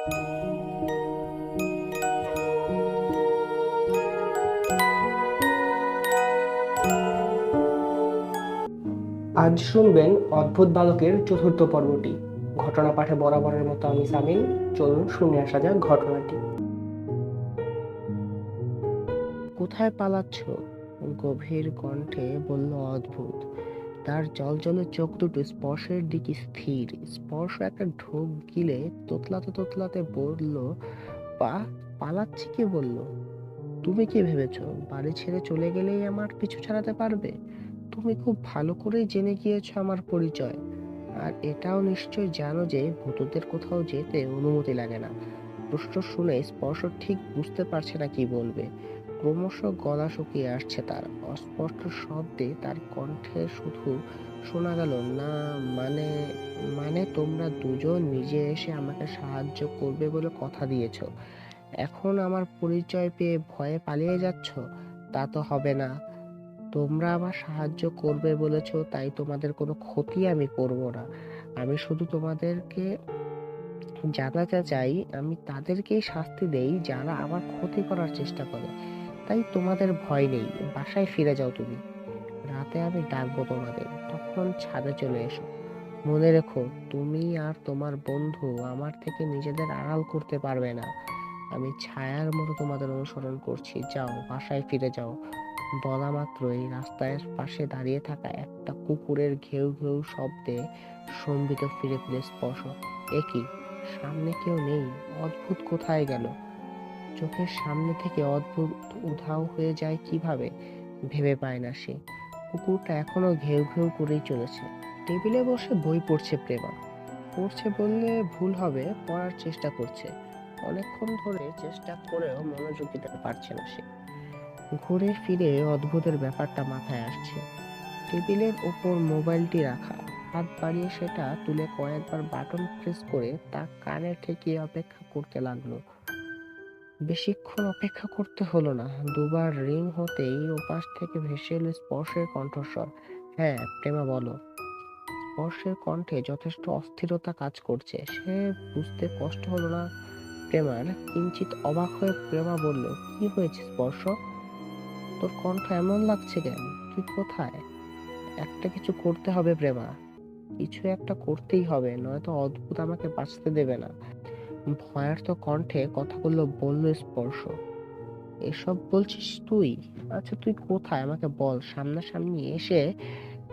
আজ শুনবেন অদ্ভুত বালকের চতুর্থ পর্বটি। ঘটনা পাঠে বরাবরের মতো আমি সামিন। চলুন শুনে আসা যাক ঘটনাটি। কোথায় পালাচ্ছ? গভীর কণ্ঠে বলল অদ্ভুত। তার জলজলে চোখ দুটো স্পর্শের দিকে স্থির। স্পর্শ একটা ঢোক গিলে তোতলাতে তোতলাতে বলল, পালাচ্ছি কে বলল? তুমি কি ভেবেছ বাড়ি ছেড়ে চলে গেলেই আমার পিছু ছাড়াতে পারবে? তুমি খুব ভালো করেই জেনে গিয়েছো আমার পরিচয়, আর এটাও নিশ্চয় জানো যে ভূতদের কোথাও যেতে অনুমতি লাগে না। প্রশ্ন শুনে স্পর্শ ঠিক বুঝতে পারছে না কি বলবে। ক্রমশ গলা শুকিয়ে আসছে তার। অস্পষ্ট শব্দে তার কণ্ঠে শুধু শোনা গেল, না, মানে মানে তোমরা দুজন নিজে এসে আমাকে সাহায্য করবে বলে কথা দিয়েছো, এখন আমার পরিচয় পেয়ে ভয়ে পালিয়ে যাচ্ছ? তা তো হবে না। তোমরা আমার সাহায্য করবে বলেছো, তাই তোমাদের কোনো ক্ষতি আমি করব না। আমি শুধু তোমাদেরকে জানাতে চাই, আমি তাদেরকেই শাস্তি দেই যারা আমার ক্ষতি করার চেষ্টা করে। তাই তোমাদের ভয় নেই, বাসায় ফিরে যাও তুমি। রাতে আমি ডাকবো তোমাদের, তখন ছাদে চলে এসো। মনে রেখো, তুমি আর তোমার বন্ধু আমার থেকে নিজেদের আড়াল করতে পারবে না। আমি ছায়ার মতো তোমাদের অনুসরণ করছি, যাও বাসায় ফিরে যাও। বলা মাত্রই রাস্তার পাশে দাঁড়িয়ে থাকা একটা কুকুরের ঘেউ ঘেউ শব্দে সম্বিত ফিরে ফিরে স্পর্শ। একই, সামনে কেউ নেই। অদ্ভুত কোথায় গেল? চোখের সামনে থেকে অদ্ভুত উধাও হয়ে যায় কিভাবে ভেবে পায় না সে। কুকুরটা এখনো ঘেউ ঘেউ করেই চলেছে। টেবিলে বসে বই পড়ছে প্রেমা। পড়ছে বললে ভুল হবে, পড়ার চেষ্টা করছে। অনেকক্ষণ ধরে চেষ্টা করেও মনোযোগ দিতে পারছে না সে। ঘুরে ফিরে অদ্ভুতের ব্যাপারটা মাথায় আসছে। টেবিলের ওপর মোবাইলটি রাখা, হাত বাড়িয়ে সেটা তুলে কয়েকবার বাটন প্রেস করে তা কানে ঠেকিয়ে অপেক্ষা করতে লাগলো। বেশিক্ষণ অপেক্ষা করতে হলো না। দুবার রিং হতেই ওপাশ থেকে ভেসে এলো স্পর্শের কণ্ঠস্বর। হ্যাঁ প্রেমা, বলো। স্পর্শের কণ্ঠে যথেষ্ট অস্থিরতা কাজ করছে। সে বুঝতে কষ্ট হলো না প্রেমার। কিঞ্চিত অবাক হয়ে প্রেমা বলল, কি হয়েছে স্পর্শ? তোর কণ্ঠ এমন লাগছে কেন? তুই কোথায়? একটা কিছু করতে হবে প্রেমা, কিছু একটা করতেই হবে, নয়তো অদ্ভুত আমাকে বাঁচতে দেবে না। ভয়ার্ত কণ্ঠে কথাগুলো বলল স্পর্শ। এসব বলছিস তুই? আচ্ছা তুই কোথায় আমাকে বল, সামনাসামনি এসে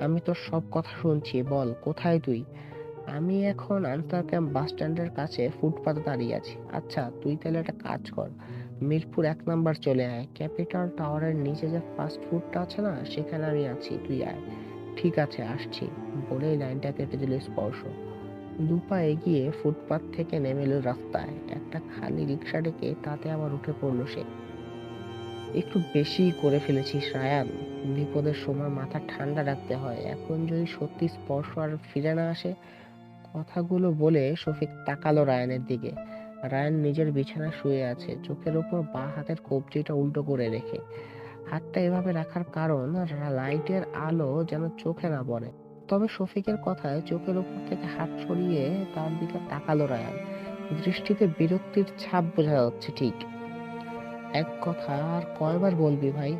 আমি তোর সব কথা শুনছি, বল কোথায় তুই? আমি এখন আনসার ক্যাম্প বাস স্ট্যান্ডের কাছে ফুটপাতে দাঁড়িয়ে আছি। আচ্ছা তুই তাহলে একটা কাজ কর, মিরপুর 1 নাম্বার চলে আয়। ক্যাপিটাল টাওয়ারের নিচে যে ফাস্ট ফুডটা আছে না, সেখানে আমি আছি, তুই আয়। ঠিক আছে, আসছি, বলেই লাইনটা কেটে দিল স্পর্শ। দুপা এগিয়ে ফুটপাত থেকে নেমে এলো রাস্তায়। একটা খালি রিক্সা ডেকে তাতে আবার উঠে পড়লো সে। একটু বেশি করে ফেলেছিস রায়ান। বিপদের সময় মাথা ঠান্ডা রাখতে হয়। এখন যদি সত্যি স্পর্শ আর ফিরে না আসে। কথাগুলো বলে শফিক তাকালো রায়ানের দিকে। রায়ান নিজের বিছানায় শুয়ে আছে, চোখের উপর বাঁ হাতের কবজিটা উল্টো করে রেখে। হাতটা এভাবে রাখার কারণ, লাইটের আলো যেন চোখে না পড়ে। তবে শফিকের কথায় চোখের উপর থেকে হাত সরিয়ে তার দিকে তাকালো রায়ান। দৃষ্টিতে বিরক্তির ছাপ বোঝা যাচ্ছে ঠিক। এক কথা আর কয়বার বলবি ভাই?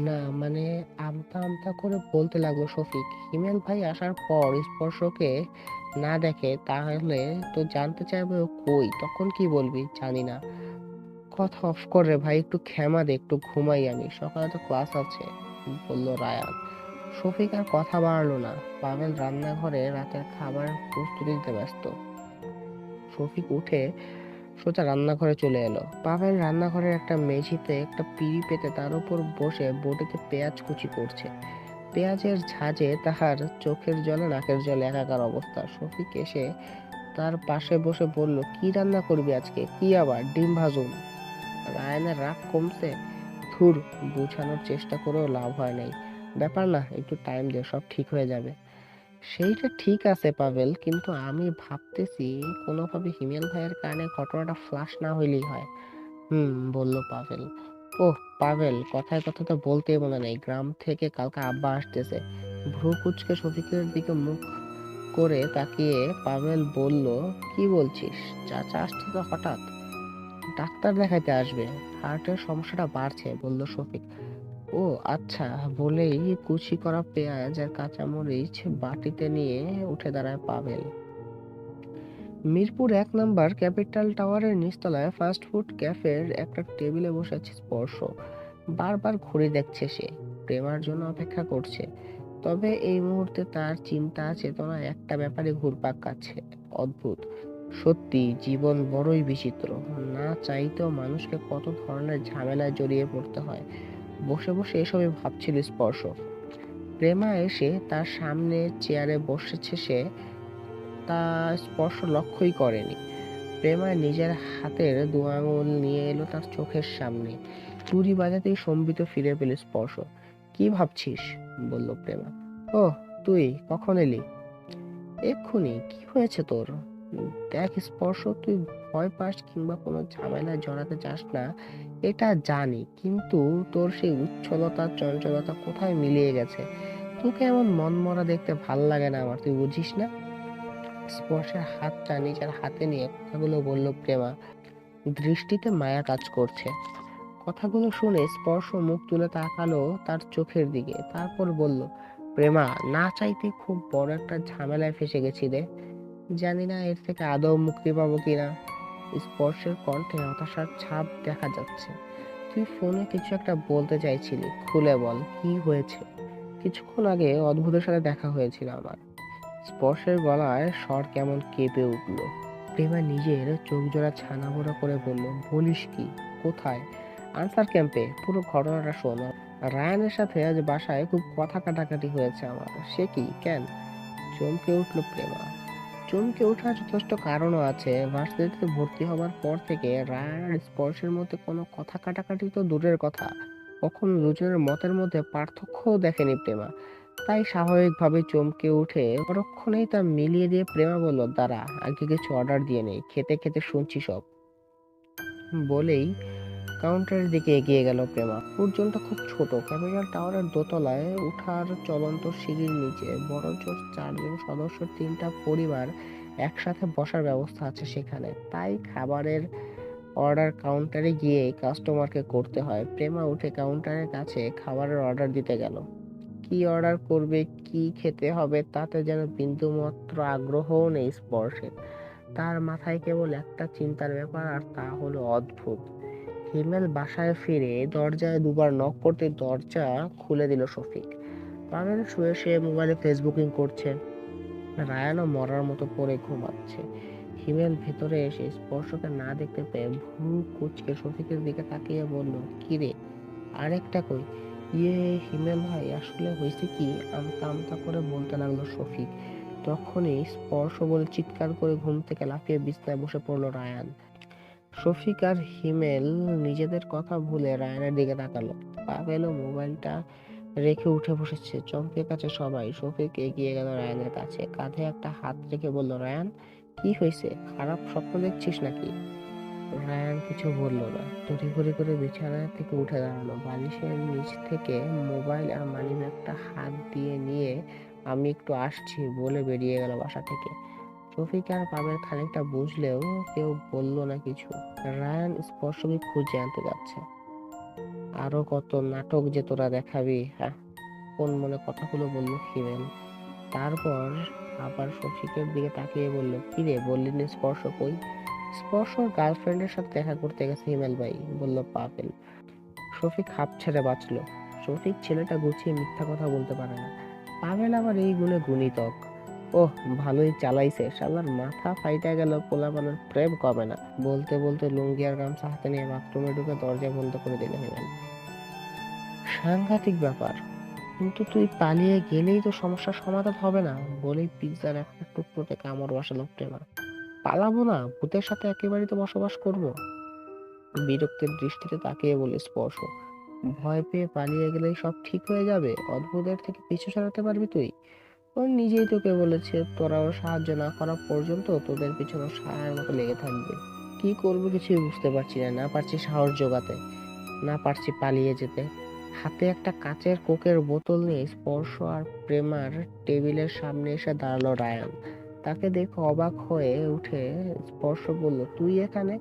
না মানে, আমতা আমতা করে বলতে লাগলো শফিক। হিমেল ভাই আসার পর স্পর্শকে না দেখে তাহলে তো জানতে চাইবে ও কই, তখন কি বলবি জানি না। কথা অফ কর রে ভাই, একটু ক্ষমা দে, একটু ঘুমাই আমি, সকালে তো ক্লাস আছে, বললো রায়ান। শফিক আর কথা বাড়ালো না। পাভেল রান্নাঘরে রাতের খাবারের প্রস্তুতি দিতে ব্যস্ত। শফিক উঠে সোজা রান্নাঘরে চলে এলো। পাভেল রান্নাঘরের একটা মেঝেতে একটা পিঁড়ি পেতে তার উপর বসে বটিতে পেঁয়াজ কুচি করছে। পেঁয়াজের ঝাঁজে তাহার চোখের জলে নাকের জলে একাকার অবস্থা। শফিক এসে তার পাশে বসে বলল, কি রান্না করবি আজকে? কি আবার ডিম ভাজুন? রায়ানের রাগ কমছে? ধুর, বোঝানোর চেষ্টা করেও লাভ হয় নাই। ব্যাপার না, একটু টাইম দে, সব ঠিক হয়ে যাবে। সেইটা ঠিক আছে পাভেল, কিন্তু আমি ভাবতেছি কোনোভাবে হিমেল ভাইয়ের কারণে ঘটনাটা ফ্লাশ না হইলেই হয়। বলল পাভেল। ওহ পাভেল, কথায় কথায় তো বলতেই মনে নেই, গ্রাম থেকে কালকে আব্বা আসতেছে। ভ্রু কুচকে শফিকের দিকে মুখ করে তাকিয়ে পাভেল বলল, কি বলছিস? চাচা আসছে তো হঠাৎ? ডাক্তার দেখাইতে আসবে, হার্টের সমস্যাটা বাড়ছে, বলল শফিক। ও আচ্ছা, বলেই কুচি করা পেঁয়াজ আর কাঁচামরিচ বাটিতে নিয়ে উঠে দাঁড়ায় পাভেল। মিরপুর ১ নম্বর ক্যাপিটাল টাওয়ারের নিচতলায় ফাস্ট ফুড ক্যাফের একটা টেবিলে বসে আছে স্পর্শ। বারবার ঘুরে দেখছে সে, প্রেমার জন্য অপেক্ষা করছে। তবে এই মুহূর্তে তার চিন্তা চেতনা একটা ব্যাপারে ঘুরপাক খাচ্ছে। অদ্ভুত, সত্যি জীবন বড়ই বিচিত্র। না চাইতেও মানুষকে কত ধরনের ঝামেলায় জড়িয়ে পড়তে হয়। বসে বসে এসবই ভাবছিল স্পর্শ। প্রেমা এসে তার সামনে চেয়ারে বসেছে, সে তা স্পর্শ লক্ষ্যই করেনি। প্রেমা নিজের হাতের ২ আঙুল নিয়ে এলো তার চোখের সামনে। চুরি বাজাতেই সম্বিত ফিরে পেল স্পর্শ। কি ভাবছিস? বলল প্রেমা। ও, তুই কখন এলি? এক্ষুনি। কি হয়েছে তোর? দেখ স্পর্শ, তুই ভয় পাস কিংবা কোনো ঝামেলায় জড়াতে চাস না এটা জানি, কিন্তু তোর সেই উচ্ছলতা চঞ্চলতা কোথায় মিলিয়ে গেছে? তোকে এমন মনমরা দেখতে ভাল লাগে না আমার, তুই বুঝিস না? স্পর্শের হাতটা নিজের হাতে নিয়ে কথাগুলো বলল প্রেমা। দৃষ্টিতে মায়া কাজ করছে। কথাগুলো শুনে স্পর্শ মুখ তুলে তাকালো তার চোখের দিকে, তারপর বলল, প্রেমা, না চাইতে খুব বড় একটা ঝামেলায় ফেসে গেছি রে। জানি না এর থেকে আদৌ মুক্তি পাবো কিনা। স্পর্শের কণ্ঠে হতাশার ছাপ দেখা যাচ্ছে। তুই ফোনে কিছু একটা বলতে চাইছিলি, খুলে বল, কি হয়েছে? কিছুক্ষণ আগে অদ্ভুতের সাথে দেখা হয়েছিল আমার। স্পর্শের গলায় স্বর কেমন কেঁপে উঠল। প্রেমা নিজের চোখ জোড়া ছানা বড়া করে বলল, বলিস কি? কোথায়? আনসার ক্যাম্পে। পুরো ঘটনাটা শোন। রায়ানের সাথে আজ বাসায় খুব কথা কাটাকাটি হয়েছে আমার। সে কি? কেন? চমকে উঠল প্রেমা। চমকে ওঠার যথেষ্ট কারণও আছে। ভার্সিটিতে ভর্তি হবার পর থেকে রায়ান আর স্পর্শের মধ্যে কোনো কথা কাটাকাটি তো দূরের কথা, কখনো দুজনের মতের মধ্যে পার্থক্যও দেখেনি প্রেমা। তাই স্বাভাবিকভাবে চমকে উঠে পরক্ষণেই তা মিলিয়ে দিয়ে প্রেমা বলল, দাঁড়া, আগে কিছু অর্ডার দিয়ে নেই, খেতে খেতে শুনছি সব। বলেই কাউন্টারের দিকে এগিয়ে গেল প্রেমা। পর্যন্ত খুব ছোট। ক্যাপিটাল টাওয়ারের দোতলায় উঠার চলন্ত সিঁড়ির নিচে বড়জোর ৪ জন সদস্য, ৩টা পরিবার একসাথে বসার ব্যবস্থা আছে সেখানে। তাই খাবারের অর্ডার কাউন্টারে গিয়ে কাস্টমারকে করতে হয়। প্রেমা উঠে কাউন্টারের কাছে খাবারের অর্ডার দিতে গেল। কি অর্ডার করবে, কি খেতে হবে তাতে যেন বিন্দুমাত্র আগ্রহও নেই স্পর্শের। তার মাথায় কেবল একটা চিন্তার ব্যাপার, আর তা হলো অদ্ভুত। হিমেল বাসায় ফিরে দরজায় দুবার নক করতে দরজা খুলে দিল শফিক। পাভেল শুয়ে শুয়ে মোবাইলে ফেসবুকিং করছে। রায়ানও মরার মতো পড়ে ঘুমাচ্ছে। হিমেল ভেতরে এসে স্পর্শকে না দেখতে পেয়ে ভ্রু কুঁচকে শফিকের দিকে তাকিয়ে বলল, কি রে, আরেকটা কই? ইয়ে, হিমেল ভাই, আসলে হয়েছে কি, আমতা আমতা করে বলতে লাগলো শফিক। তখনই স্পর্শ বলে চিৎকার করে ঘুম থেকে লাফিয়ে বিছানায় বসে পড়লো রায়ান। শফিক আর হিমেল নিজেদের কথা ভুলে রায়ানের দিকে তাকালো। পাভেলও মোবাইলটা রেখে উঠে বসেছে। চমকে গেছে সবাই। শফিক এগিয়ে গেল রায়ানের কাছে, কাঁধে একটা হাত রেখে বলল, রায়ান, কি হয়েছে? খারাপ স্বপ্ন দেখছিস নাকি? রায়ান কিছু বলল না। তড়িঘড়ি করে বিছানা থেকে উঠে দাঁড়ালো। বালিশের নিচ থেকে মোবাইল আর মানিব্যাগটা হাত দিয়ে নিয়ে আমি একটু আসছি বলে বেরিয়ে গেল বাসা থেকে। শফিক আর পাবেল খানিকটা বুঝলেও কেউ বলল না কিছু। রায়ান স্পর্শকে খুঁজে আনতে যাচ্ছে। আরো কত নাটক যে তোরা দেখাবি, হ্যাঁ? কোন মনে কথাগুলো বলল হিমেল। তারপর আবার শফিকের দিকে তাকিয়ে বলল, কি রে, বললি না স্পর্শ কই? স্পর্শ গার্লফ্রেন্ডের সাথে দেখা করতে গেছে হিমেল ভাই, বলল পাভেল। শফিক হাঁপ ছেড়ে বাঁচলো। শফিক ছেলেটা গুছিয়ে মিথ্যা কথা বলতে পারে না। পাভেল আবার এই গুণে গুণিতক। ওহ, ভালোই চালাইছে, শালার মাথা ফাইটা গেল, পোলাপানের প্রেম কবে না। বলতে বলতে লুঙ্গি আর গামছা হাতে নিয়ে বাথরুমে ঢুকে দরজা বন্ধ করে দিল হিমেল। সাংঘাতিক ব্যাপার, কিন্তু তুই পালিয়ে গেলেই তো সমস্যার সমাধান হবে না, বলেই পিৎজার একটা টুকরোতে কামড় বসালো প্রেমা। পালাবো না, ভূতের সাথে একেবারেই তো বসবাস করবো। বিরক্তির দৃষ্টিতে তাকিয়ে বলে স্পর্শ, ভয় পেয়ে পালিয়ে গেলেই সব ঠিক হয়ে যাবে? অদ্ভুতের থেকে পিছু ছাড়াতে পারবি তুই? ও নিজেই তোকে বলেছে, তোরা ওর সাহায্য না করা পর্যন্ত তোদের পিছনে সায়ের মতো লেগে থাকবে। কি করবো কিছুই বুঝতে পারছি না। না পারছি সাহস জোগাতে, না পারছি পালিয়ে যেতে। হাতে একটা কাচের কোকের বোতল নিয়ে স্পর্শ আর প্রেমার টেবিলের সামনে এসে দাঁড়ালো রায়ান। তাকে দেখে অবাক হয়ে উঠে স্পর্শ বলল, তুই এখানে?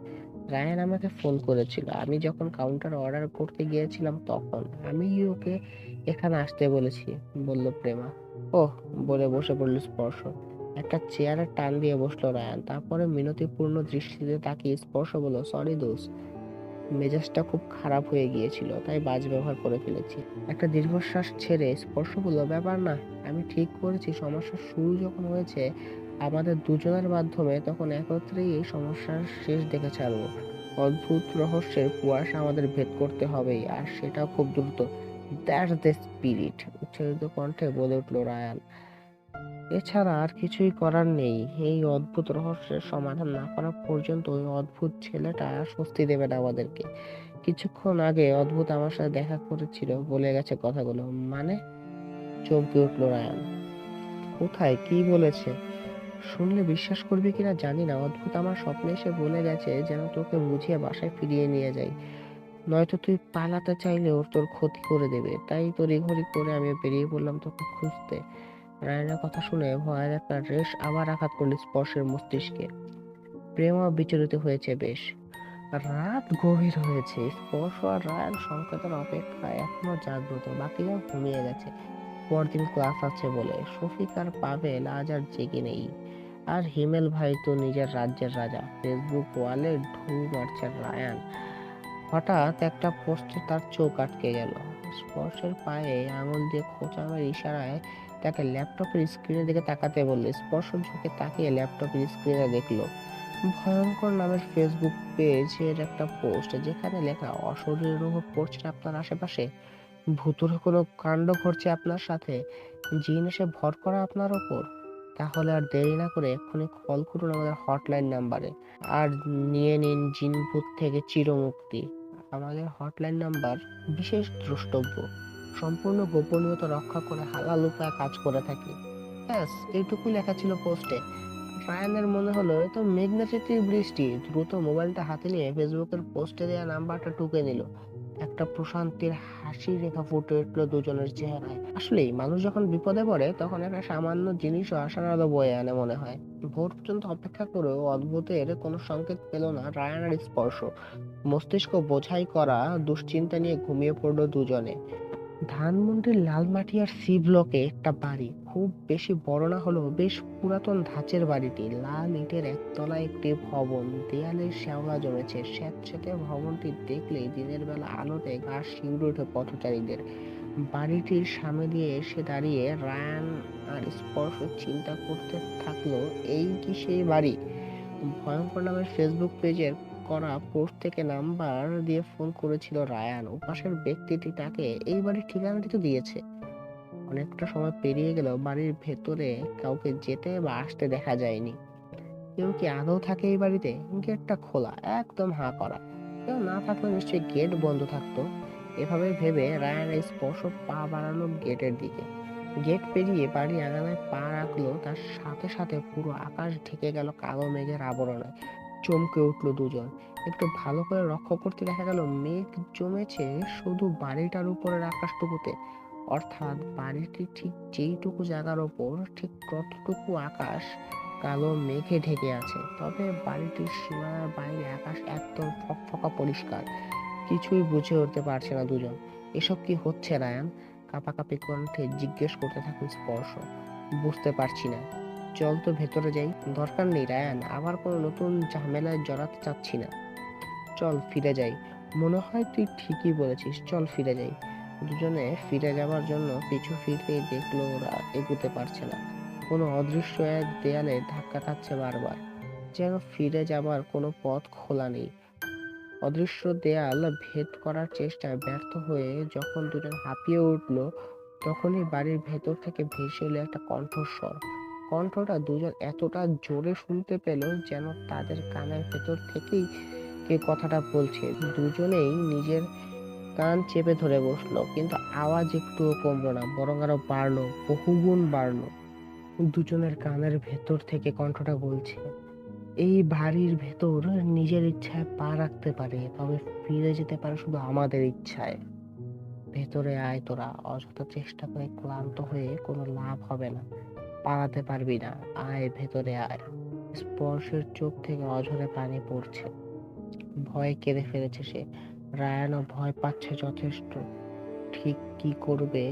রায়ান আমাকে ফোন করেছিল, আমি যখন কাউন্টার অর্ডার করতে গিয়েছিলাম তখন। আমি ওকে এখানে আসতে বলেছি, বলল প্রেমা। ওহ, বলে বসে পড়ল স্পর্শ। একটা চেয়ারে টান দিয়ে বসলো রায়ান, তারপরে মিনতিপূর্ণ দৃষ্টিতে তাকিয়ে স্পর্শ বলল, সরি দোস্ত, মেজাজটা খুব খারাপ হয়ে গিয়েছিল, তাই বাজ ব্যবহার করে ফেলেছি। একটা দীর্ঘশ্বাস ছেড়ে স্পর্শ বলল, ব্যাপার না, আমি ঠিক করেছি সমস্যার শুরু যখন হয়েছে আমাদের দুজনের মাধ্যমে, তখন একত্রেই এই সমস্যার শেষ দেখে ছাড়বো। অদ্ভুত রহস্যের কুয়াশা আমাদের ভেদ করতে হবেই, আর সেটাও খুব দ্রুত। দ্যাটস দ্য স্পিরিট, উচ্চারিত কণ্ঠে বলে উঠল রায়ান। এছাড়া আর কিছুই করার নেই। এই অদ্ভুত রহস্যের সমাধান না করা পর্যন্ত ওই অদ্ভুত ছেলেটা স্বস্তি দেবে না আমাদেরকে। কিছুক্ষণ আগে অদ্ভুত আমার সাথে দেখা করেছিল, বলে গেছে কথাগুলো। মানে? চমকে উঠল রায়ান। কোথায়, কি বলেছে? শুনলে বিশ্বাস করবি কিনা জানি না, অদ্ভুত আমার স্বপ্নে এসে বলে গেছে যেন তোকে বুঝিয়ে বাসায় ফিরিয়ে নিয়ে যাই, নয়তো তুই পালাতে চাইলে ওর তোর ক্ষতি করে দেবে। তাই তড়িঘড়ি করে আমি বেরিয়ে পড়লাম তোকে খুঁজতে। রায়নের কথা শুনে ভয়ের একটা রেশ আবার আঘাত করল স্পর্শের মস্তিষ্কে। প্রেমও বিচলিত হয়েছে বেশ। রাত গভীর হয়েছে, স্পর্শ আর রায়ান সংকেতের অপেক্ষায় এখনো জাগ্রত, বাকিরা ঘুমিয়ে গেছে পরদিন ক্লাস আছে বলে। শফিক আর পাভেল আজ আর জেগে নেই। আর হিমেল ভাই তো নিজের রাজ্যের রাজা, ফেসবুক ওয়ালে ঢু মারছে রায়ান। হঠাৎ একটা পোস্টে তার চোখ আটকে গেল। স্পর্শের পায়ে আঙুল দিয়ে খোঁচা মেরে ইশারায় তাকে ল্যাপটপের স্ক্রিনের দিকে তাকাতে বললে স্পর্শ ঝুঁকে তাকিয়ে ল্যাপটপের স্ক্রিনে দেখলো ভয়ঙ্কর নামের ফেসবুক পেজের একটা পোস্ট, যেখানে লেখা, অশরীর অনুভব করছেন আপনার আশেপাশে, ভুতুড়ে কোনো কাণ্ড ঘটছে আপনার সাথে, জিন এসে ভর করা আপনার ওপর, তাহলে আর দেরি না করে এক্ষুনি কল করুন আমাদের হটলাইন নাম্বারে আর নিয়ে নিন জিন ভূত থেকে চিরমুক্তি। আমাদের হটলাইন নাম্বার, বিশেষ দ্রষ্টব্য, সম্পূর্ণ গোপনীয়তা রক্ষা করে হালাল উপায়ে কাজ করে থাকি। ব্যাস এইটুকুই লেখা ছিল পোস্টে। রায়ানের মনে হলো এ তো মেঘনাচিত্রীর বৃষ্টি। দ্রুত মোবাইলটা হাতে নিয়ে ফেসবুকের পোস্টে দেওয়া নাম্বারটা টুকে নিল। একটা প্রশান্তির হাসি রেখা ফুটে উঠলো দুজনের চেহারায়। আসলেই মানুষ যখন বিপদে পড়ে তখন একটা সামান্য জিনিসও আশার আলো বয়ে আনে মনে হয়। ভোর পর্যন্ত অপেক্ষা করেও অদ্ভুতের কোনো সংকেত পেল না রায়ানের স্পর্শ। মস্তিষ্ক বোঝাই করা দুশ্চিন্তা নিয়ে ঘুমিয়ে পড়লো দুজনে। ধানমন্ডির লালমাটিয়ার সি ব্লকে একটা বাড়ি, খুব বেশি বড় না হলেও বেশ পুরাতন ধাঁচের বাড়িটি। লাল ইটের একতলা একটি ভবন, দেয়ালে শ্যাওলা জমেছে স্যাঁতসেঁতে। ভবনটি দেখলেই দিনের বেলা আলোতে গা শিউরে ওঠে পথচারীদের। বাড়িটির সামনে দিয়ে এসে দাঁড়িয়ে রায়ান আর স্পর্শ চিন্তা করতে থাকলো, এই কি সেই বাড়ি? ভয়ঙ্কর নামের ফেসবুক পেজের করা পোস্ট থেকে নাম্বার দিয়ে ফোন করেছিল রায়ান। ওপাশের ব্যক্তিটি তাকে এই বাড়ির ঠিকানাটি তো দিয়েছে। অনেকটা সময় পেরিয়ে গেল, বাড়ির ভেতরে কাউকে যেতে বা আসতে দেখা যায়নি। কেউ কি আদৌ থাকে এই বাড়িতে? গেটটা খোলা, একদম হাঁ করা। কেউ না থাকলে নিশ্চয়ই গেট বন্ধ থাকতো। এভাবে ভেবে রায়ান স্পর্শ পা বাড়ালো গেটের দিকে। গেট পেরিয়ে বাড়ি আঙানায় পা রাখলো, তার সাথে সাথে পুরো আকাশ ঢেকে গেল কালো মেঘের আবরণে। চমকে উঠলো দুজন। একটু ভালো করে লক্ষ্য করতে দেখা গেল মেঘ জমেছে শুধু বাড়িটার উপরের আকাশটুকুতে। অর্থাৎ বাড়িটি ঠিক যেইটুকু জায়গার ওপর, ঠিক ততটুকু আকাশ কালো মেঘে ঢেকে আছে। তবে বাড়িটির সীমানার বাইরে আকাশ একদম ফকফকা পরিষ্কার। কিছুই বুঝে উঠতে পারছে না দুজন। এসব কি হচ্ছে রায়ান? কাঁপাকাঁপি কণ্ঠে জিজ্ঞেস করতে থাকুন স্পর্শ। বুঝতে পারছি না। চল তো ভেতরে যাই। দরকার নেই রায়ান, আবার কোনো নতুন ঝামেলায় জড়াতে চাচ্ছি না। চল ফিরে যাই। মনে হয় তুই ঠিকই বলেছিস, চল ফিরে যাই। দুজনে ফিরে যাবার জন্য পিছু ফিরতেই দেখলো ওরা এগুতে পারছে না। কোনো অদৃশ্য এক দেয়ালে ধাক্কা খাচ্ছে বারবার, যেন ফিরে যাবার কোনো পথ খোলা নেই। অদৃশ্য দেয়াল ভেদ করার চেষ্টায় ব্যর্থ হয়ে যখন দুজন হাঁপিয়ে উঠলো, তখনই বাড়ির ভেতর থেকে ভেসে এলো একটা কণ্ঠস্বর। কণ্ঠটা দুজন এতটা জোরে শুনতে পেল যেন তাদের কানের ভেতর থেকেই কে কথাটা বলছে। দুজনেই নিজের কান চেপে ধরে বসলো, কিন্তু আওয়াজ একটুও কমলো না, বরং আরো বাড়লো, বহুগুণ বাড়লো। দুজনের কানের ভেতর থেকে কণ্ঠটা বলছে, এই বাড়ির ভেতর নিজের ইচ্ছায় পা রাখতে পারে, তবে ফিরে যেতে পারে শুধু আমাদের ইচ্ছায়। ভেতরে আয় তোরা, অযথা চেষ্টা করে ক্লান্ত হয়ে কোনো লাভ হবে না, পালাতে পারবি না, আয় ভেতরে আয়। স্পর্শের চোখ থেকে অঝরে পানি পড়ছে, ভয়ে কেঁদে ফেলেছে সে। রায়ানও ভয় পাচ্ছে যথেষ্ট। ঠিক কি করবে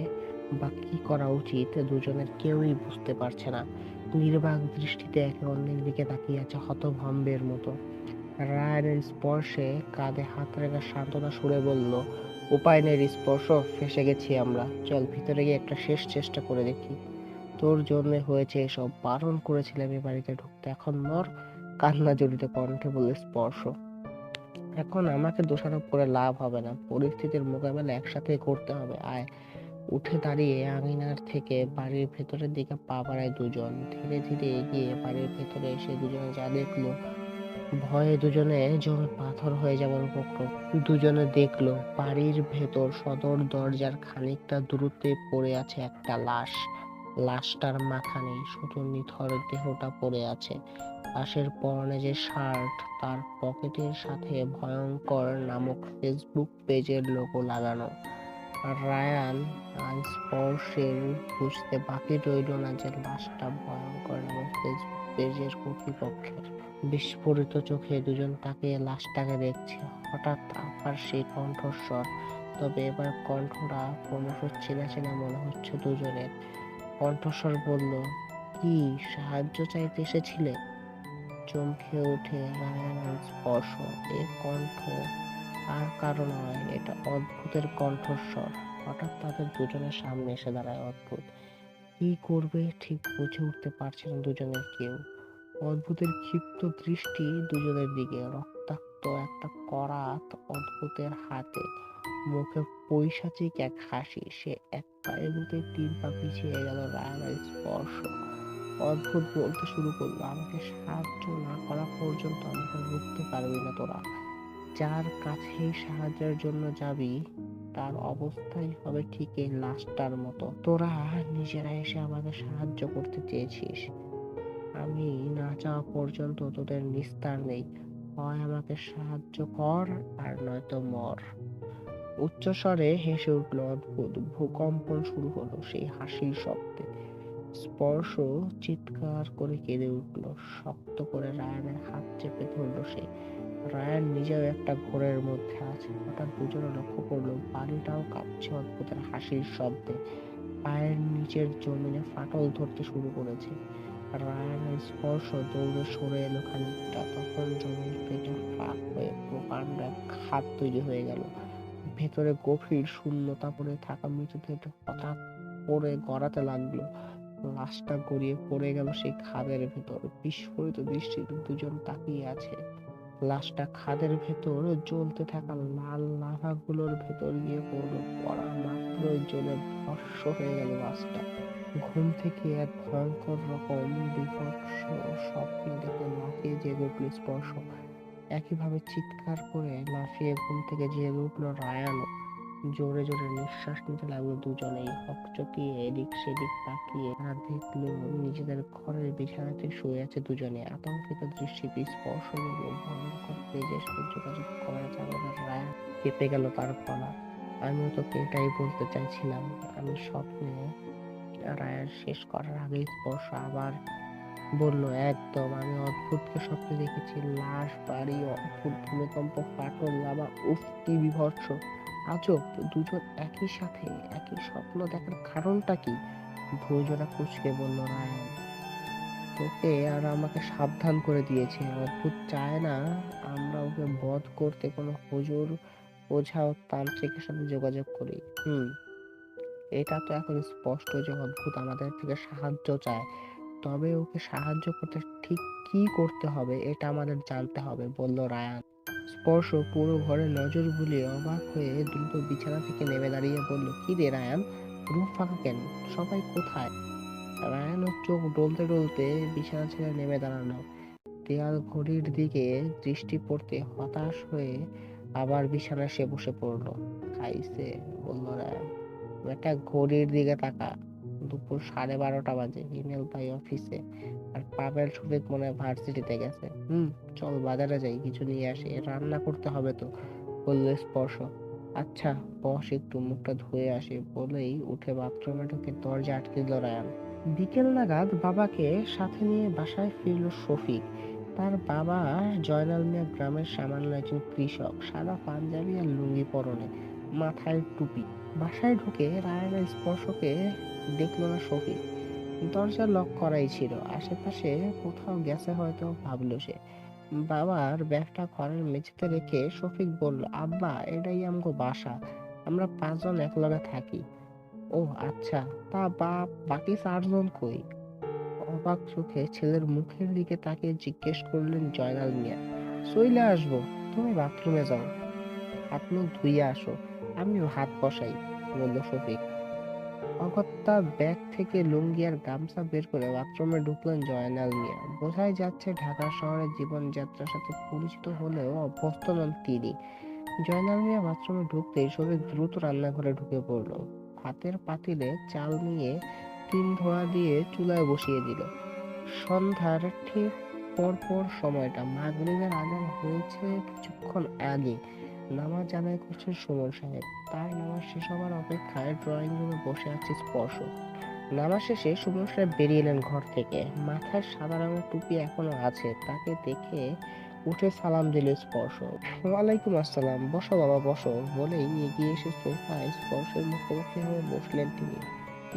বা কি করা উচিত দুজনের কেউই বুঝতে পারছে না। নির্বাক দৃষ্টিতে একে অন্যের দিকে তাকিয়ে আছে হতভম্বের মতো। রায়ানের স্পর্শে কাঁধে হাত রেখে সান্ত্বনা সুরে বলল, উপায় নেই স্পর্শ, ফেঁসে গেছি আমরা, চল ভিতরে গিয়ে একটা শেষ চেষ্টা করে দেখি। তোর জন্য হয়েছে এসব, বারণ করেছিলাম এ বাড়িতে ঢুকতে, এখন মর। কান্না জড়িত কণ্ঠে বলল স্পর্শ। এখন আমাকে দোষারোপ করে লাভ হবে না, পরিস্থিতির মোকাবেলা একসাথে করতে হবে, আয়। উঠে দাঁড়িয়ে আঙিনার থেকে বাড়ির ভেতরের দিকে পা বাড়ায় দুজন। ধীরে ধীরে এগিয়ে বাড়ির ভেতরে এসে দুজনে যা দেখলো, ভয়ে দুজনে জমে পাথর হয়ে যাবার উপক্রম। দুজনে দেখলো বাড়ির ভেতর সদর দরজার খানিকটা দূরত্বে পড়ে আছে একটা লাশ। লাশটার মাথা নেই, শুধু নিথর দেহটা পড়ে আছে। লাশের পরনে যে শার্ট, তার পকেটের সাথে ভয়ঙ্কর নামক ফেসবুক পেজের লোগো লাগানো। রায়ান আর স্পর্শের বুঝতে বাকি রইল না যে লাশটা ভয়ঙ্কর নামক ফেসবুক পেজের কর্তৃপক্ষের। বিস্ফোরিত চোখে দুজন তাকিয়ে লাশটাকে দেখছে। হঠাৎ আবার সেই কণ্ঠস্বর, তবে এবার কণ্ঠটা ক্রমশ চেনা চেনা মনে হচ্ছে দুজনের। কণ্ঠস্বর বলল, কি সাহায্য চাইতে এসেছিলে? চমকে ওঠে রায়ান আর স্পর্শ। এ কণ্ঠ আর কারো নয়, এটা অদ্ভুতের কণ্ঠস্বর। হঠাৎ তাদের দুজনের সামনে এসে দাঁড়ায় অদ্ভুত। কি করবে ঠিক বুঝে উঠতে পারছে না দুজনের কেউ। অদ্ভুতের ক্ষিপ্ত দৃষ্টি দুজনের দিকে, রক্তাক্ত একটা করাত অদ্ভুতের হাতে, মুখে পৈশাচিক এক হাসি। সে এক পায়ের মধ্যে 3 পা পিছিয়ে গেল। রায়ানের স্পর্শ। অদ্ভুত বলতে শুরু করলো, আমাকে সাহায্য না করা পর্যন্ত আমাকে রুখতে পারবি না তোরা। যার কাছেই সাহায্যের জন্য যাবি, তার অবস্থাই হবে ঠিক এই লাশটার মতো। তোরা নিজেরা এসে আমাকে সাহায্য করতে চেয়েছিস, আমি না চাওয়া পর্যন্ত তোদের নিস্তার নেই। হয় আমাকে সাহায্য কর, আর নয়তো মর। উচ্চস্বরে হেসে উঠল অদ্ভুত। ভূকম্পন শুরু হলো সেই হাসির শব্দে। স্পর্শ চিৎকার করে কেঁদে উঠল। শক্ত করে রায়ানের হাত চেপে ধরল সে। রায়ান নিজেও একটা ঘোরের মধ্যে আছে। হঠাৎ দুজনে লক্ষ্য করলো বাড়িটাও কাঁপছে অদ্ভুতের হাসির শব্দে। পায়ের নিচের জমিনে ফাটল ধরতে শুরু করেছে। রায়ানের স্পর্শ দৌড়ে সরে এলো খানিকটা, তখন জমির পেটে ফাঁক হয়ে প্রকাণ্ড এক খাদ তৈরি হয়ে গেল। ভেতরে গভীর শূন্যতা পড়ে থাকা মৃতদেহটা হঠাৎ পড়ে গড়াতে লাগলো। লাশটা গড়িয়ে পড়ে গেল সেই খাদের ভেতর। বিস্ফোরিত দৃষ্টিতে দুজন তাকিয়ে আছে। লাশটা খাদের ভেতর জ্বলতে থাকা লাল লাভাগুলোর ভেতর গিয়ে পড়লো। পড়া মাত্রই জ্বলে ভস্ম হয়ে গেল লাশটা। ঘুম থেকে এক ভয়ঙ্কর রকম বীভৎস স্বপ্ন দেখে লাফিয়ে জেগে উঠল স্পর্শ। একইভাবে চিৎকার করে লাফিয়ে ঘুম থেকে জেগে উঠল রায়ানও। জোরে জোরে নিঃশ্বাস নিতে লাগলো দুজনেই। হকচকিয়ে এদিক সেদিক তাকিয়ে তারা দেখলো নিজেদের ঘরের বিছানাতে শুয়ে আছে দুজনে। আতঙ্কিত দৃষ্টিতে স্পর্শ বলল, ভয়ঙ্কর পেজের সাথে যোগাযোগ করা যাবে না রায়ান। কেঁপে গেল তার গলা। আমিও তোকে এটাই বলতে চাইছিলাম। আমি স্বপ্নে, রায়ান শেষ করার আগে স্পর্শ আবার বলল, একদম, আমি অদ্ভুতকে স্বপ্নে দেখেছি। লাশ, বাড়ি, অদ্ভুত, ভূমিকম্প, ফাটল, লাভা, উফ কি বীভৎস, আজব। দুজন একই সাথে একই স্বপ্ন দেখার কারণটা কি? ভুরুজোড়া কুঁচকে বলল রায়ান। তোকে আর আমাকে সাবধান করে দিয়েছে। অদ্ভুত চায় না আমরা ওকে বধ করতে কোনো হুজুর, ওঝা ও তান্ত্রিকের সাথে যোগাযোগ করি। এটা তো এখন স্পষ্ট যে অদ্ভুত আমাদের থেকে সাহায্য চায়। তবে ওকে সাহায্য করতে ঠিক কি করতে হবে এটা আমাদের জানতে হবে, বলল রায়ান। স্পর্শ পুরো ঘরে নজর বুলিয়ে অবাক হয়ে দ্রুত বিছানা থেকে নেমে দাঁড়িয়ে বলল, কি রে রায়ান, রুম ফাঁকা কেন, সবাই কোথায়? রায়ানের চোখ ডলতে ডলতে বিছানা ছেড়ে নেমে দাঁড়ানো। দেয়াল ঘড়ির দিকে দৃষ্টি পড়তে হতাশ হয়ে আবার বিছানায় সে বসে পড়ল। খাইছে, বলল রায়ান। একটা ঘড়ির দিকে তাকা, দুপুর 12:30 বাজে। হিমেল ভাই অফিসে, আর পাবেল শফিক মনে হয় ভার্সিটিতে গেছে। চল বাজারে যাই, কিছু নিয়ে আসি, রান্না করতে হবে তো, বলল স্পর্শ। আচ্ছা বস, একটু মুখটা ধুয়ে আসি বলেই উঠে বাথরুমে ঢুকে দরজা আটকে দিল রায়ান। বিকেল নাগাদ বাবাকে সাথে নিয়ে বাসায় ফিরল শফিক। তার বাবা জয়নাল মিয়া গ্রামের সামান্য একজন কৃষক, সাদা পাঞ্জাবি আর লুঙ্গি পরনে, মাথায় টুপি। বাসায় ঢুকে রায়ানের স্পর্শকে দেখলো না শফিক। দরজা লক করাই ছিল, আশেপাশে কোথাও গেছে হয়তো ভাবলো সে। বাবার ব্যাগটা ঘরের মেঝেতে রেখে শফিক বলল, আব্বা এটাই আমগো বাসা, আমরা 5 জন একলগে থাকি। ও আচ্ছা, তা বাকি 4 জন কই? অবাক চোখে ছেলের মুখের দিকে তাকিয়ে জিজ্ঞেস করলেন জয়নাল মিয়া। চইলে আসবো, তুমি বাথরুমে যাও, হাত মুখ ধুইয়া আসো, আমিও হাত বসাই, বলল শফিক। অগত্যা ব্যাগ থেকে লুঙ্গি আর গামছা বের করে বাথরুমে ঢুকলেন জয়নাল মিয়া। বোঝাই যাচ্ছে ঢাকা শহরের জীবনযাত্রার সাথে পরিচিত হলেও অভ্যস্ত নন তিনি। জয়নাল মিয়া বাথরুমে ঢুকতেই শফিক দ্রুত রান্নাঘরে ঢুকে পড়ল। ভাতের পাতিলে চাল নিয়ে 3 ধোয়া দিয়ে চুলায় বসিয়ে দিল। সন্ধ্যার ঠিক পরপর সময়টা, মাগরিবের আজান হয়েছে কিছুক্ষণ আগে। নামাজ আদায় করছেন সুমন সাহেব। তার নামাজ শেষ হবার অপেক্ষায় ড্রয়িং রুমে বসে আছে স্পর্শ। নামাজ শেষে সুমন সাহেব বেরিয়ে এলেন ঘর থেকে। মাথায় সাদা রঙের টুপি এখনো আছে। তাকে দেখে উঠে সালাম দিল স্পর্শ। ওয়ালাইকুম আসসালাম, বসো বাবা বসো, বলেই এগিয়ে এসে সোফায় স্পর্শের মুখোমুখি হয়ে বসলেন তিনি।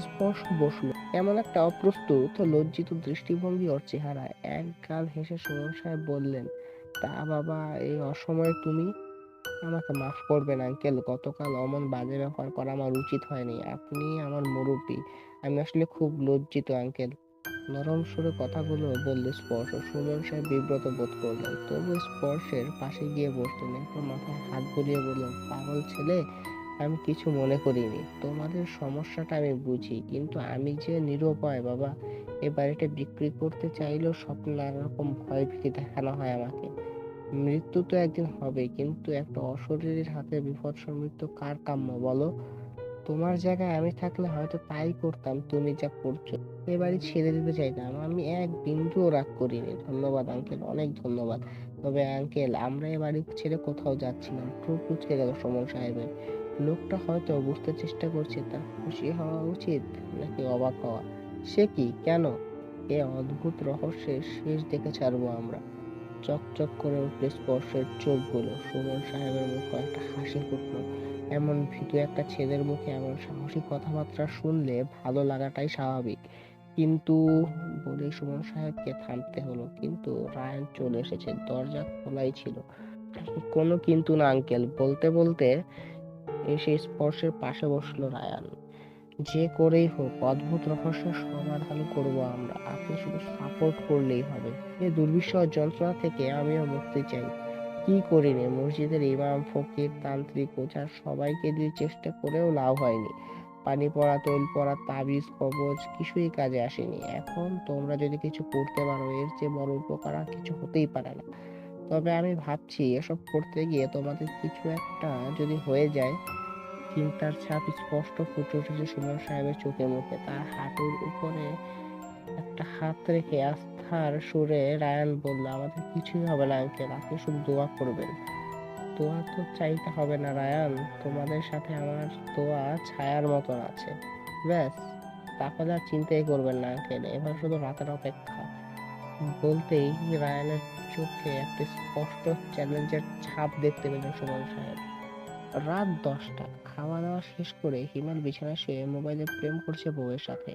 স্পর্শ বসলো। এমন একটা অপ্রস্তুত লজ্জিত দৃষ্টিভঙ্গি ওর চেহারায়। এক গাল হেসে সুমন সাহেব বললেন, তা বাবা এই অসময়ে তুমি? আমাকে মাফ করবেন আঙ্কেল, গতকাল অমন বাজে ব্যবহার করা আমার উচিত হয়নি। আপনি আমার মুরব্বি, আমি আসলে খুব লজ্জিত আঙ্কেল। নরম সুরে কথাগুলো বললে স্পর্শ। সুমন সাহেব বিব্রত বোধ করলেন, তবু স্পর্শের পাশে গিয়ে বসলেন। একটু মাথায় হাত বুলিয়ে বললেন, পাগল ছেলে, আমি কিছু মনে করিনি। তোমাদের সমস্যাটা আমি বুঝি, কিন্তু আমি যে নিরুপায় বাবা। এ বাড়িটা বিক্রি করতে চাইলেও স্বপ্নে নানা রকম ভয় ভীতি দেখানো হয় আমাকে। মৃত্যু তো একদিন হবে, কিন্তু একটা অশরীরীর হাতে বিভৎস মৃত্যু কার কাম্য বলো? তোমার জায়গায় আমি থাকলে হয়তো তাই করতাম তুমি যা করছো। এ বাড়ি ছেড়ে দিতে চাইতাম, আমি এক বিন্দুও রাগ করিনি। ধন্যবাদ আঙ্কেল, অনেক ধন্যবাদ। তবে আঙ্কেল, আমরা এ বাড়ি ছেড়ে কোথাও যাচ্ছি না। ভ্রু কুঁচকে গেল সুমন সাহেবের। লোকটা হয়তো বুঝতে চেষ্টা করছে তার খুশি হওয়া উচিত নাকি অবাক হওয়া। সে কি, কেন? এ অদ্ভুত রহস্যের শেষ দেখে ছাড়বো আমরা। চকচক করে উঠল স্পর্শের চোখগুলো। সুমন সাহেবের মুখে একটা হাসি ফুটলো। এমন ভীতু একটা ছেলের মুখে এমন সাহসী কথাবার্তা শুনলে ভালো লাগাটাই স্বাভাবিক। কিন্তু বলে সুমন সাহেবকে থামতে হলো। কিন্তু রায়ান চলে এসেছে, দরজা খোলাই ছিল। কোনো কিন্তু না আঙ্কেল, বলতে বলতে এসে স্পর্শের পাশে বসলো রায়ান। যে করেই হোক অদ্ভুত রহস্যের সমাধান করব আমরা, আপনি শুধু সাপোর্ট করলেই হবে। এই দুর্বিষহ যন্ত্রণা থেকে আমিও মুক্তি চাই। কি করিনি, মসজিদের ইমাম ফকির তান্ত্রিক ওঝা সবাইকে দিয়ে চেষ্টা করেও লাভ হয়নি। পানি পড়া, তৈল পড়া, তাবিজ কবজ কিছুই কাজে আসেনি। এখন তোমরা যদি কিছু করতে পারো, এর চেয়ে বড় উপকার আর কিছু হতেই পারে না। তবে আমি ভাবছি এসব করতে গিয়ে তোমাদের কিছু একটা যদি হয়ে যায়। চিন্তার ছাপ স্পষ্ট ফুটে উঠেছে সুমন সাহেবের চোখে মুখে। তার হাঁটুর উপরে একটা হাত রেখে আস্থার সুরে রায়ান বলল, আমাদের কিছুই হবে না আঙ্কেল, আপনি শুধু দোয়া করবেন। দোয়া তো চাইতে হবে না রায়ান, তোমাদের সাথে আমার দোয়া ছায়ার মতন আছে। ব্যাস, তাহলে আর চিন্তাই করবেন না আঙ্কেল, এবার শুধু রাতের অপেক্ষা। বলতেই রায়ানের চোখে একটা স্পষ্ট চ্যালেঞ্জের ছাপ দেখতে পেলেন সুমন সাহেব। রাত 10টা। খাওয়া দাওয়া শেষ করে হিমেল বিছানায় শুয়ে মোবাইলে প্রেম করছে বউয়ের সাথে।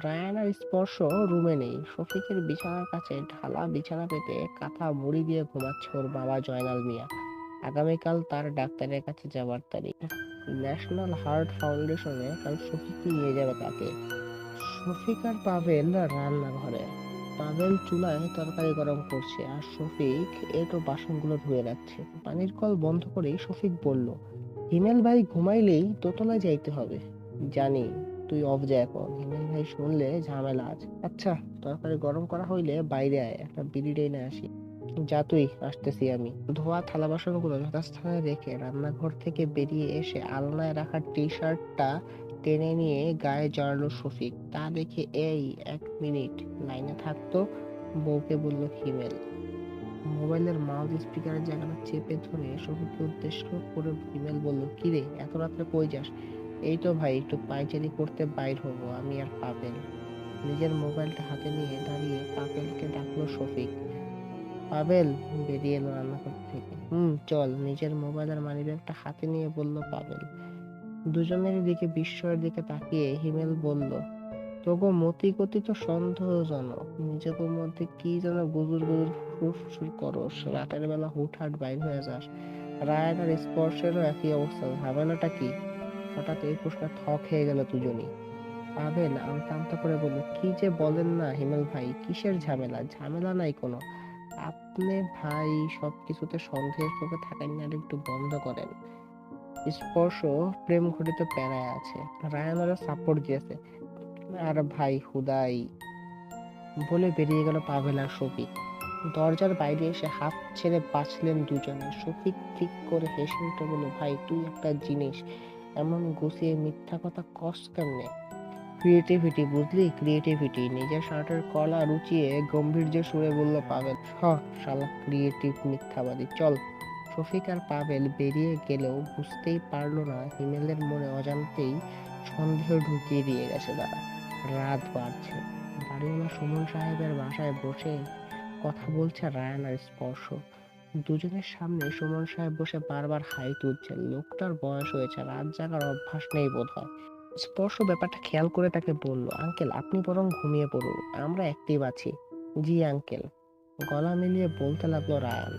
রায়ান আর স্পর্শ রুমে নেই। শফিকের বিছানার কাছে ঢালা বিছানা পেতে কাঁথা মুড়ি দিয়ে ঘুমাচ্ছে ওর বাবা জয়নাল মিয়া। আগামীকাল তার ডাক্তারের কাছে যাবার তারিখ। ন্যাশনাল হার্ট ফাউন্ডেশনে কাল শফিককে নিয়ে যাবে তাকে। শফিক আর পাভেল রান্নাঘরে। পাভেল চুলায় তরকারি গরম করছে আর শফিক এঁটো বাসনগুলো ধুয়ে রাখছে। পানির কল বন্ধ করেই শফিক বলল, হিমেল ভাই ঘুমাইলেই দোতলায় যাইতে হবে। জানি, তুই অফ যা এখন, হিমেল ভাই শুনলে ঝামেলা আছে। আচ্ছা, তরকারি গরম করা হইলে বাইরে আয়, একটা বিড়ি টেনে আসি। যা তুই, আসতেছি আমি। ধোয়া থালা বাসনগুলো যথাস্থানে রেখে রান্নাঘর থেকে বেরিয়ে এসে আলনায় রাখা টি শার্টটা টেনে নিয়ে গায়ে জড়ালো শফিক। তা দেখে, এই 1 মিনিট লাইনে থাকতো, বউকে বলল হিমেল। মোবাইলের মাউথ স্পিকারের জায়গাটা চেপে ধরে শফিককে উদ্দেশ্য করে হিমেল বলল, কিরে এত রাত্রে কই যাস? এই তো ভাই একটু পায়চারি করতে বাইর হবো, আমি আর পাবেল। নিজের মোবাইলটা হাতে নিয়ে দাঁড়িয়ে পাবেলকে ডাকলো শফিক। পাবেল বেরিয়ে এলো রান্নাঘর থেকে। চল। নিজের মোবাইল আর মানিব্যাগটা হাতে নিয়ে বলল পাবেল। দুজনেরই দিকে বিস্ময়ের দিকে তাকিয়ে হিমেল বলল, তবু মতি গতি তো সন্দেহজনক। নিজেদের মধ্যে কি যেন গুজুর গুজুর ফুসফুস করস, রাতের বেলা হুটহাট বাইর হয়ে যাস। রায়ান আর স্পর্শেরও একই অবস্থা, ঝামেলাটা কি? হঠাৎ এই প্রশ্নে থ খেয়ে গেল দুজনই। পাভেল আমতা আমতা করে বলল, কি যে বলেন না হিমেল ভাই, কিসের ঝামেলা? ঝামেলা নাই কোনো। আপনি ভাই সবকিছুতে সন্দেহের চোখে থাকেন না, আর একটু বন্ধ করেন। স্পর্শ প্রেম ঘটিত প্যারায় আছে, রায়ান ওরা সাপোর্ট দিয়েছে। আর ভাই হুদাই বলে বেরিয়ে গেল পাভেল আর শফিক। দরজার বাইরে এসে হাত ছেড়ে বাঁচলেন দুজনে। শফিক ঠিক করে হেসে উঠে বলল, ভাই তুই একটা জিনিস, এমন গুছিয়ে মিথ্যা কথা কস কেমনে? ক্রিয়েটিভিটি বুঝলি, ক্রিয়েটিভিটি। নিজের শার্টের কলার উঁচিয়ে গম্ভীর্য সুরে বলল পাভেল। শালা ক্রিয়েটিভ মিথ্যাবাদী, চল। শফিক আর পাভেল বেরিয়ে গেলেও বুঝতেই পারলো না হিমেলের মনে অজান্তেই সন্দেহ ঢুকিয়ে দিয়ে গেছে তারা। রাত বাড়ছে। বাড়িওয়ালা সুমন সাহেবের বাসায় বসে কথা বলছে রায়ান আর স্পর্শ। দুজনের সামনে সুমন সাহেব বসে বারবার হাই তুলছেন। লোকটার বয়স হয়েছে, রাত জাগার অভ্যাস নেই বোধহয়। স্পর্শ ব্যাপারটা খেয়াল করে তাকে বলল, আঙ্কেল আপনি বরং ঘুমিয়ে পড়ুন, আমরা অ্যাক্টিভ আছি। জি আঙ্কেল, গলা মিলিয়ে বলতে লাগলো রায়ান।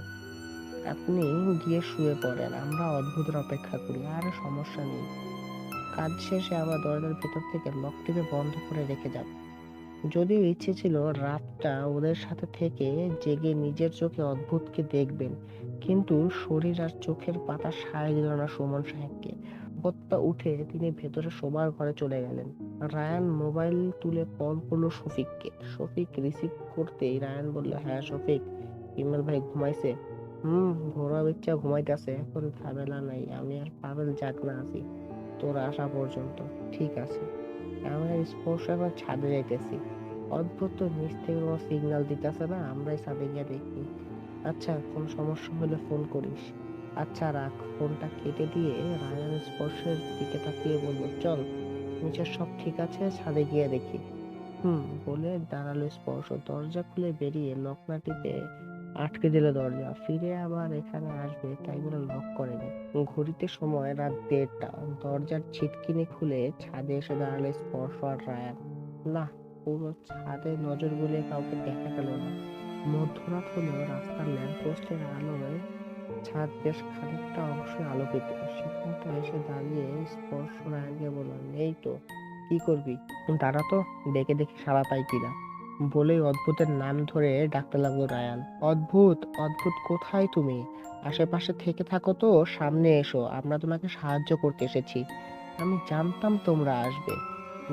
আপনি গিয়ে শুয়ে পড়েন, আমরা অদ্ভুতের অপেক্ষা করি। আর সমস্যা নেই, কাজ শেষে আবার দরজার ভেতর থেকে লক টিপে বন্ধ করে রেখে যাব। যদিও ইচ্ছে ছিল রাতটা ওদের সাথে থেকে জেগে নিজের চোখে অদ্ভুতকে দেখবেন, কিন্তু শরীর আর চোখের পাতা সায় দিল না সুমন সাহেবকে। অগত্যা উঠে তিনি ভেতরে শোবার ঘরে চলে গেলেন। রায়ান মোবাইল তুলে কল করলো শফিককে। শফিক রিসিভ করতেই রায়ান বলল, হ্যাঁ শফিক, ইমেল ভাই ঘুমাইছে? ঘোরা বিচ্ছা ঘুমাইতেছে, এখন ঝামেলা নাই, আমি আর পাবেল জাগনা আছি তোর আসা পর্যন্ত। ঠিক আছে, আমরা স্পর্শ এখন ছাদে যাইতেছি। অদ্ভুত তো নিচ থেকে কোনো সিগন্যাল দিতেছে না, আমরাই ছাদে গিয়ে দেখি। আচ্ছা, কোনো সমস্যা হলে ফোন করিস। আচ্ছা রাখ। ফোনটা কেটে দিয়ে রায়ান স্পর্শের দিকে তাকিয়ে বলল, চল, নিচের সব ঠিক আছে, ছাদে গিয়ে দেখি। বলে দাঁড়ালো স্পর্শ। দরজা খুলে বেরিয়ে লক না টিপে আটকে দিল দরজা। ফিরে আবার এখানে আসবে তাই বলে লক করেনি। ঘড়িতে সময় রাত 1:30। দরজার ছিটকিনি খুলে ছাদে এসে দাঁড়ালো স্পর্শ আর রায়ান। না, পুরো ছাদে নজর বুলিয়ে কাউকে দেখা গেল না। মধ্যরাত হলেও রাস্তার ল্যাম্পপোস্টের আলোয় ছাদ বেশ খানিকটা অংশে আলোকিত। সেখানটা এসে দাঁড়িয়ে স্পর্শ রায়ানকে বলল, এই তো, কি করবি? দাঁড়া তো, ডেকে দেখি সাড়া পাই কিনা। বলেই অদ্ভুতের নাম ধরে ডাকতে লাগলো রায়ান। অদ্ভুত, অদ্ভুত কোথায় তুমি? আশেপাশে থেকে থাকো তো, সামনে এসো, আমরা তোমাকে সাহায্য করতে এসেছি। আমি জানতাম তোমরা আসবে।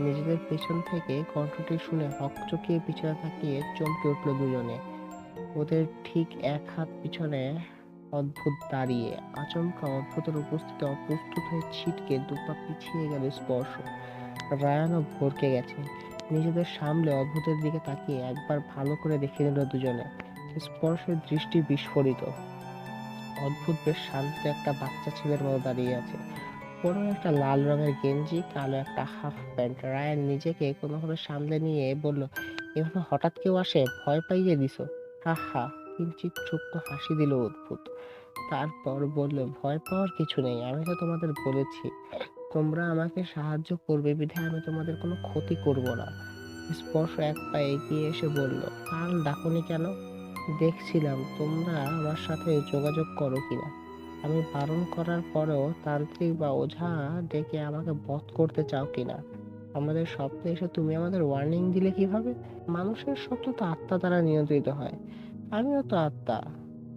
নিজেদের পেছন থেকে কণ্ঠটি শুনে হকচকিয়ে পিছনে তাকিয়ে চমকে উঠলো দুজনে। ওদের ঠিক এক হাত পিছনে অদ্ভুত দাঁড়িয়ে। আচমকা অদ্ভুতের উপস্থিতি অপ্রস্তুত হয়ে ছিটকে দুপা পিছিয়ে গেল স্পর্শ। রায়ানও ভড়কে গেছে। নিজেদের সামলে অদ্ভুতের দিকে তাকিয়ে একবার ভালো করে দেখে নিল দুজনে। স্পর্শের দৃষ্টি বিস্ফোরিত। অদ্ভুত বেশ শান্ত একটা বাচ্চা ছেলের মতো দাঁড়িয়ে আছে। পরনে একটা লাল রঙের গেঞ্জি, কালো একটা হাফ প্যান্ট। রায়ান নিজেকে কোনোভাবে সামলে নিয়ে বলল, এভাবে হঠাৎ কেউ আসে, ভয় পাইয়ে দিছো। হা হা, কিঞ্চিৎ ছোট্ট হাসি দিল অদ্ভুত। তারপর বলল, ভয় পাওয়ার কিছু নেই, আমি তো তোমাদের বলেছি তোমরা আমাকে সাহায্য করবে বিধায় আমি তোমাদের কোনো ক্ষতি করব না। স্পর্শ এক পা এগিয়ে এসে বলল, কাল ডাকুনি কেন? দেখছিলাম তোমরা আমার সাথে যোগাযোগ করো কিনা। আমি বারণ করার পরেও তান্ত্রিক বা ওঝা ডেকে আমাকে বধ করতে চাও কিনা। আমাদের স্বপ্নে এসে তুমি আমাদের ওয়ার্নিং দিলে কিভাবে? মানুষের স্বপ্ন তো আত্মা দ্বারা নিয়ন্ত্রিত হয়, আমিও তো আত্মা,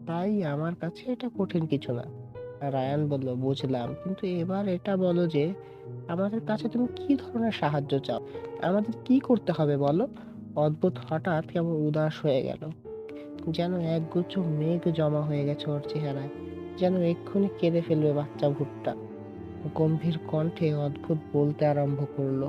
তাই আমার কাছে এটা কঠিন কিছু না। রায়ান বলল, বুঝলাম, কিন্তু এবার এটা বলো যে আমাদের কাছে তুমি কি ধরনের সাহায্য চাও? আমাদের কি করতে হবে বলো? অদ্ভুত হঠাৎ কেমন উদাস হয়ে গেল, যেন একগুচ্ছ মেঘ জমা হয়ে গেছে ওর চেহারায়, যেন এক্ষুনি কেঁদে ফেলবে বাচ্চা ভুট্টা। গম্ভীর কণ্ঠে অদ্ভুত বলতে আরম্ভ করলো,